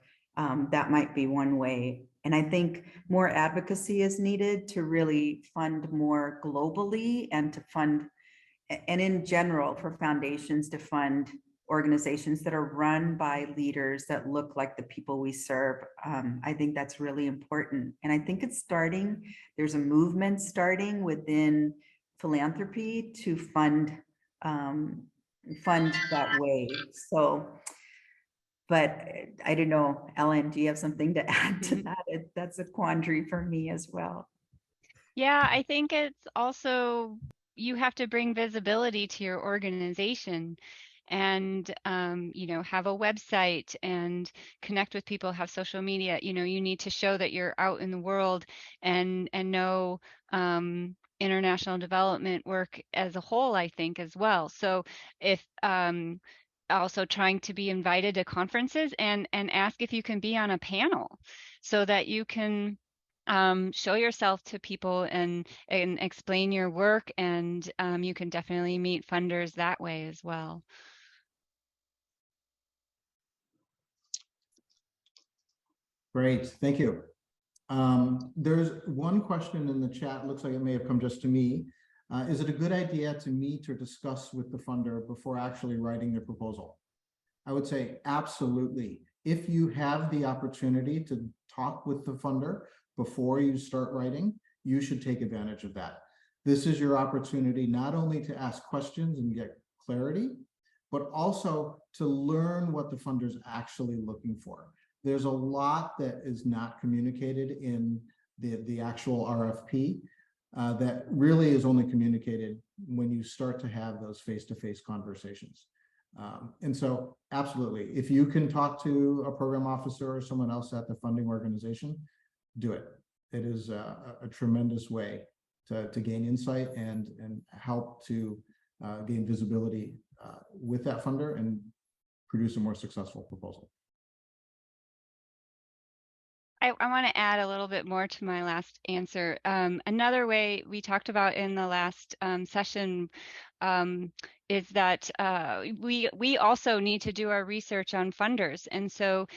That might be one way. And I think more advocacy is needed to really fund more globally and to fund, and in general, for foundations to fund organizations that are run by leaders that look like the people we serve. I think that's really important. And I think it's starting, there's a movement starting within philanthropy to fund that way. So, but I don't know, Ellen, do you have something to add to that? That's a quandary for me as well. Yeah, I think it's also, you have to bring visibility to your organization and, have a website and connect with people, have social media. You need to show that you're out in the world and know international development work as a whole, I think, as well. So if also trying to be invited to conferences and ask if you can be on a panel so that you can show yourself to people and explain your work, and you can definitely meet funders that way as well. Great, thank you. There's one question in the chat, looks like it may have come just to me. Is it a good idea to meet or discuss with the funder before actually writing the proposal? I would say absolutely. If you have the opportunity to talk with the funder before you start writing, you should take advantage of that. This is your opportunity not only to ask questions and get clarity, but also to learn what the funder is actually looking for. There's a lot that is not communicated in the actual RFP that really is only communicated when you start to have those face-to-face conversations. And so absolutely, if you can talk to a program officer or someone else at the funding organization, do it. It is a tremendous way to gain insight and help to gain visibility with that funder and produce a more successful proposal. I want to add a little bit more to my last answer. Another way we talked about in the last session is that we also need to do our research on funders. And so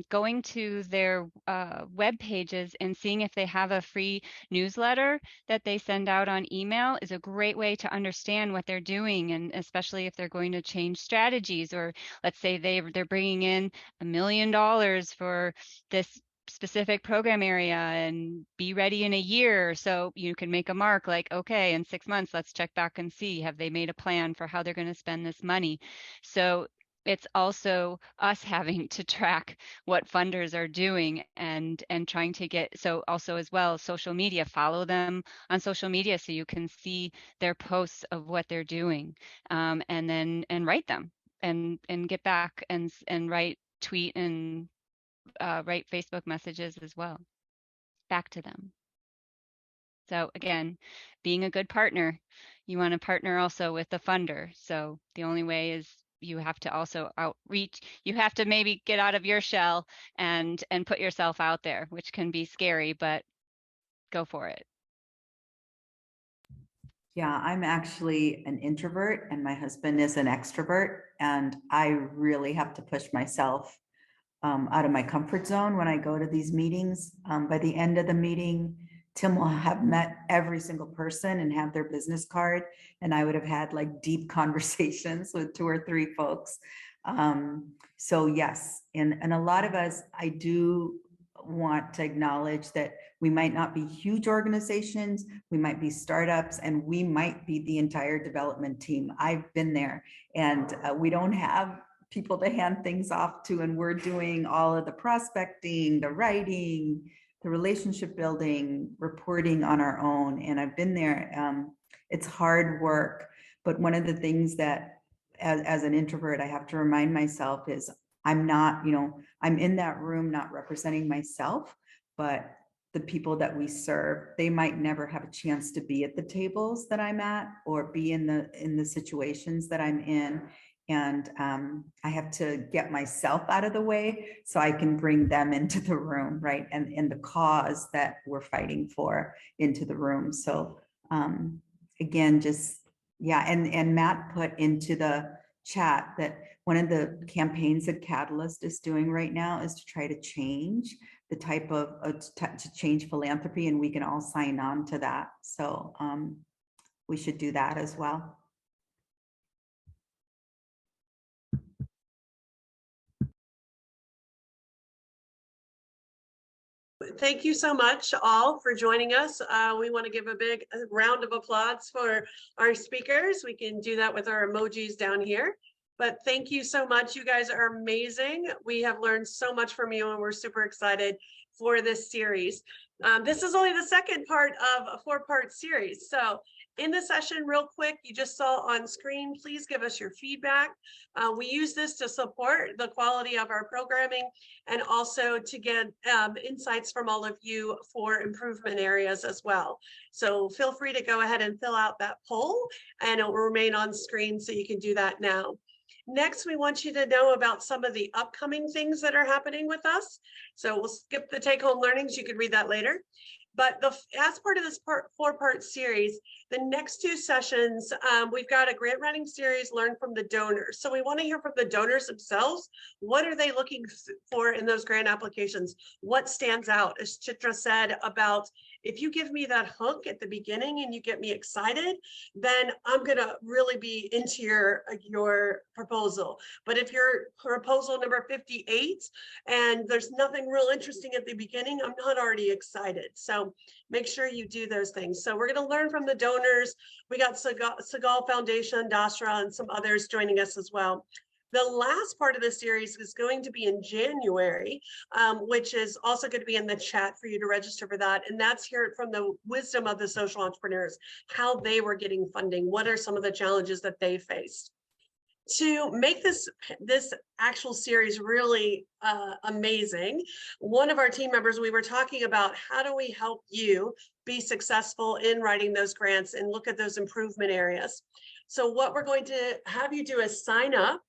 going to their web pages and seeing if they have a free newsletter that they send out on email is a great way to understand what they're doing, and especially if they're going to change strategies, or let's say they're bringing in $1 million for this specific program area and be ready in a year. So you can make a mark like, okay, in 6 months, let's check back and see, have they made a plan for how they're going to spend this money? So it's also us having to track what funders are doing and trying to get, so also as well, social media, follow them on social media so you can see their posts of what they're doing, and write them and get back and write, tweet, and write Facebook messages as well back to them. So again, being a good partner, you want to partner also with the funder. So the only way is you have to also outreach. You have to maybe get out of your shell and put yourself out there, which can be scary, but go for it. Yeah, I'm actually an introvert and my husband is an extrovert, and I really have to push myself out of my comfort zone when I go to these meetings. By the end of the meeting, Tim will have met every single person and have their business card, and I would have had like deep conversations with 2 or 3 folks. So yes, and a lot of us, I do want to acknowledge that we might not be huge organizations, we might be startups, and we might be the entire development team. I've been there, and we don't have people to hand things off to, and we're doing all of the prospecting, the writing, the relationship building, reporting on our own. And I've been there. It's hard work, but one of the things that as an introvert I have to remind myself is I'm not, you know, I'm in that room not representing myself, but the people that we serve, they might never have a chance to be at the tables that I'm at or be in the situations that I'm in. And I have to get myself out of the way so I can bring them into the room, right? And the cause that we're fighting for into the room. So again, just, yeah, and Matt put into the chat that one of the campaigns that Catalyst is doing right now is to try to change the type of, to change philanthropy, and we can all sign on to that. So we should do that as well. Thank you so much all for joining us. We want to give a big round of applause for our speakers. We can do that with our emojis down here. But thank you so much. You guys are amazing. We have learned so much from you and we're super excited for this series. This is only the second part of a 4-part series. So in the session, real quick, you just saw on screen, please give us your feedback. We use this to support the quality of our programming and also to get insights from all of you for improvement areas as well. So feel free to go ahead and fill out that poll and it will remain on screen so you can do that now. Next, we want you to know about some of the upcoming things that are happening with us. So we'll skip the take-home learnings. You can read that later. But as part of this 4-part series, the next 2 sessions, we've got a grant writing series, Learn from the Donors. So we want to hear from the donors themselves. What are they looking for in those grant applications? What stands out? As Chitra said about, if you give me that hook at the beginning and you get me excited, then I'm going to really be into your proposal. But if your proposal number 58 and there's nothing real interesting at the beginning, I'm not already excited. So make sure you do those things. So we're going to learn from the donors. We got Segal Foundation, Dasra, and some others joining us as well. The last part of the series is going to be in January, which is also going to be in the chat for you to register for that. And that's hear it from the wisdom of the social entrepreneurs, how they were getting funding. What are some of the challenges that they faced? To make this actual series really amazing, one of our team members, we were talking about how do we help you be successful in writing those grants and look at those improvement areas. So what we're going to have you do is sign up.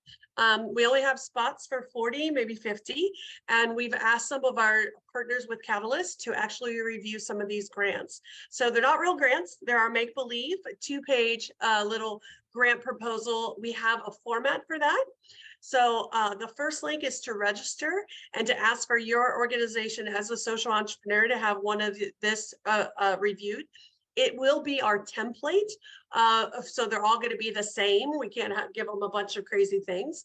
We only have spots for 40, maybe 50, and we've asked some of our partners with Catalyst to actually review some of these grants. So they're not real grants, they're our make-believe 2-page little grant proposal. We have a format for that. So the first link is to register and to ask for your organization as a social entrepreneur to have one of this reviewed. It will be our template, so they're all going to be the same. We can't give them a bunch of crazy things.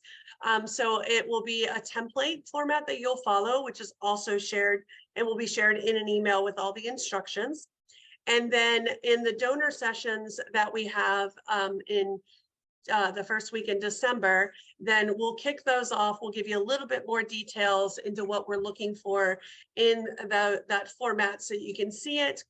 So it will be a template format that you'll follow, which is also shared and will be shared in an email with all the instructions. And then in the donor sessions that we have in the first week in December, then we'll kick those off. We'll give you a little bit more details into what we're looking for in that format so you can see it.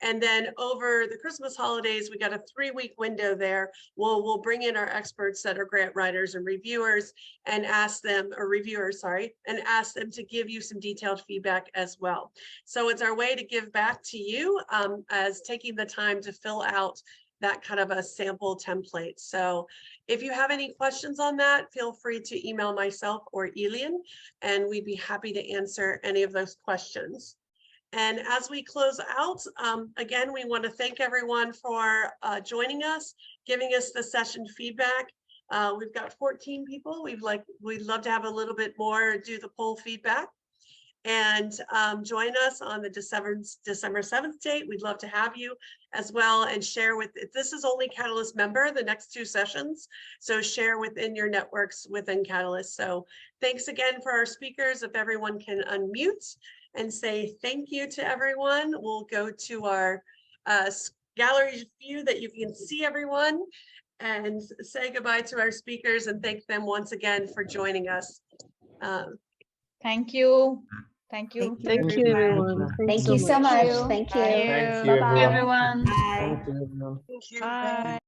And then over the Christmas holidays, we got a 3-week window there. We'll bring in our experts that are grant writers and reviewers and ask them, or reviewers, sorry, and ask them to give you some detailed feedback as well. So it's our way to give back to you as taking the time to fill out that kind of a sample template. So if you have any questions on that, feel free to email myself or Elian, and we'd be happy to answer any of those questions. And as we close out, again, we want to thank everyone for joining us, giving us the session feedback. We've got 14 people. We'd love to have a little bit more, do the poll feedback. And join us on the December 7th date. We'd love to have you as well and share with, this is only Catalyst member, the next 2 sessions. So share within your networks within Catalyst. So thanks again for our speakers. If everyone can unmute and say thank you to everyone. We'll go to our gallery view that you can see everyone and say goodbye to our speakers and thank them once again for joining us. Thank you. Thank you. Thank you, everyone. Thank you so much. Thank you. Thank you. Thank you. Thank you, Bye, everyone. everyone. Bye. Thank you, everyone. Thank you. Bye.